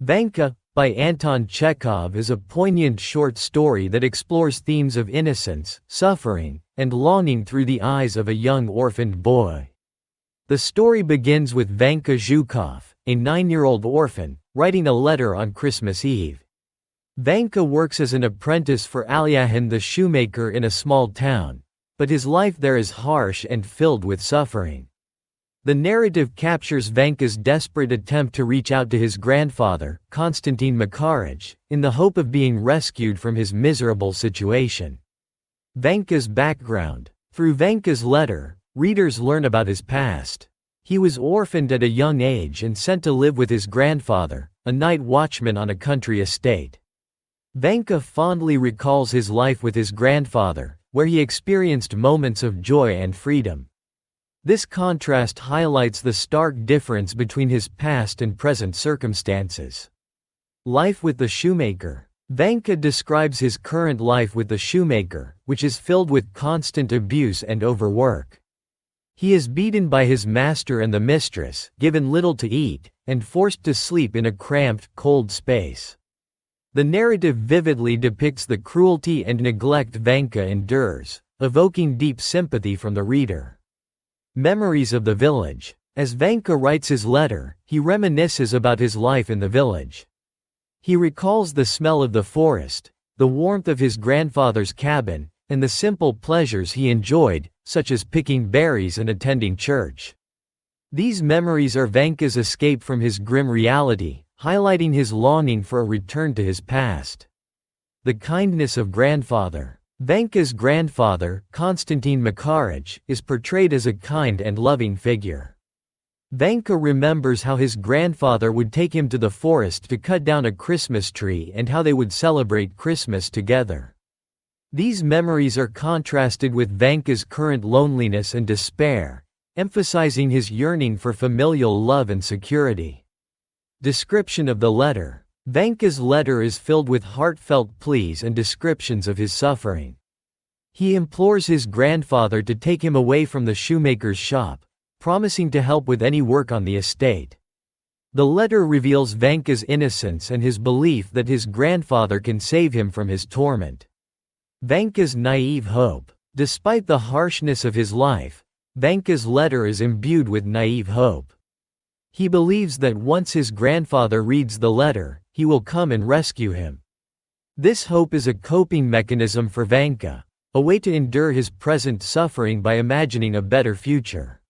Vanka, by Anton Chekhov is a poignant short story that explores themes of innocence, suffering, and longing through the eyes of a young orphaned boy. The story begins with Vanka Chekhov, a 9-year-old orphan, writing a letter on Christmas Eve. Vanka works as an apprentice for Alyahin the shoemaker in a small town, but his life there is harsh and filled with suffering. The narrative captures Vanka's desperate attempt to reach out to his grandfather, Konstantin Makharich, in the hope of being rescued from his miserable situation. Vanka's background. Through Vanka's letter, readers learn about his past. He was orphaned at a young age and sent to live with his grandfather, a night watchman on a country estate. Vanka fondly recalls his life with his grandfather, where he experienced moments of joy and freedom. This contrast highlights the stark difference between his past and present circumstances. Life with the shoemaker. Vanka describes his current life with the shoemaker, which is filled with constant abuse and overwork. He is beaten by his master and the mistress, given little to eat, and forced to sleep in a cramped, cold space. The narrative vividly depicts the cruelty and neglect Vanka endures, evoking deep sympathy from the reader. Memories of the village. As Vanka writes his letter, he reminisces about his life in the village. He recalls the smell of the forest, the warmth of his grandfather's cabin, and the simple pleasures he enjoyed, such as picking berries and attending church. These memories are Vanka's escape from his grim reality, highlighting his longing for a return to his past. The kindness of grandfather. Vanka's grandfather, Konstantin Makharich, is portrayed as a kind and loving figure. Vanka remembers how his grandfather would take him to the forest to cut down a Christmas tree and how they would celebrate Christmas together. These memories are contrasted with Vanka's current loneliness and despair, emphasizing his yearning for familial love and security. Description of the letter. Vanka's letter is filled with heartfelt pleas and descriptions of his suffering. He implores his grandfather to take him away from the shoemaker's shop, promising to help with any work on the estate. The letter reveals Vanka's innocence and his belief that his grandfather can save him from his torment. Vanka's naive hope. Despite the harshness of his life, Vanka's letter is imbued with naive hope. He believes that once his grandfather reads the letter, he will come and rescue him. This hope is a coping mechanism for Vanka, a way to endure his present suffering by imagining a better future.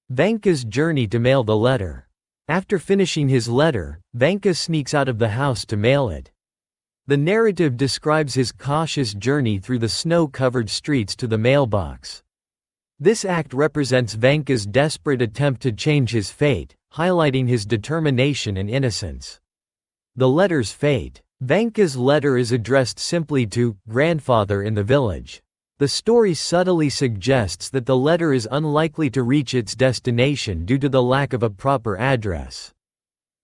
Vanka's journey to mail the letter. After finishing his letter, Vanka sneaks out of the house to mail it. The narrative describes his cautious journey through the snow-covered streets to the mailbox. This act represents Vanka's desperate attempt to change his fate, highlighting his determination and innocence. The letter's fate. Vanka's letter is addressed simply to grandfather in the village. The story subtly suggests that the letter is unlikely to reach its destination due to the lack of a proper address.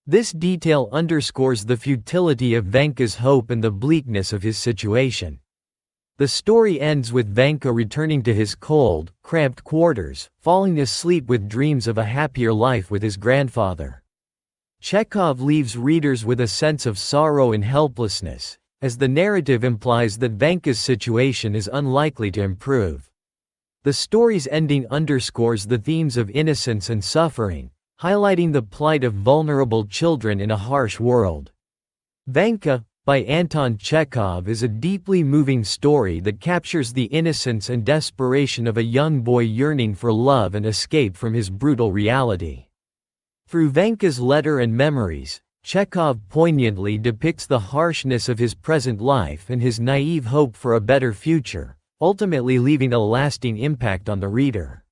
This detail underscores the futility of Vanka's hope and the bleakness of his situation. The story ends with Vanka returning to his cold, cramped quarters, falling asleep with dreams of a happier life with his grandfather. Chekhov leaves readers with a sense of sorrow and helplessness, as the narrative implies that Vanka's situation is unlikely to improve. The story's ending underscores the themes of innocence and suffering, highlighting the plight of vulnerable children in a harsh world. Vanka, by Anton Chekhov is a deeply moving story that captures the innocence and desperation of a young boy yearning for love and escape from his brutal reality. Through Vanka's letter and memories, Chekhov poignantly depicts the harshness of his present life and his naive hope for a better future, ultimately leaving a lasting impact on the reader.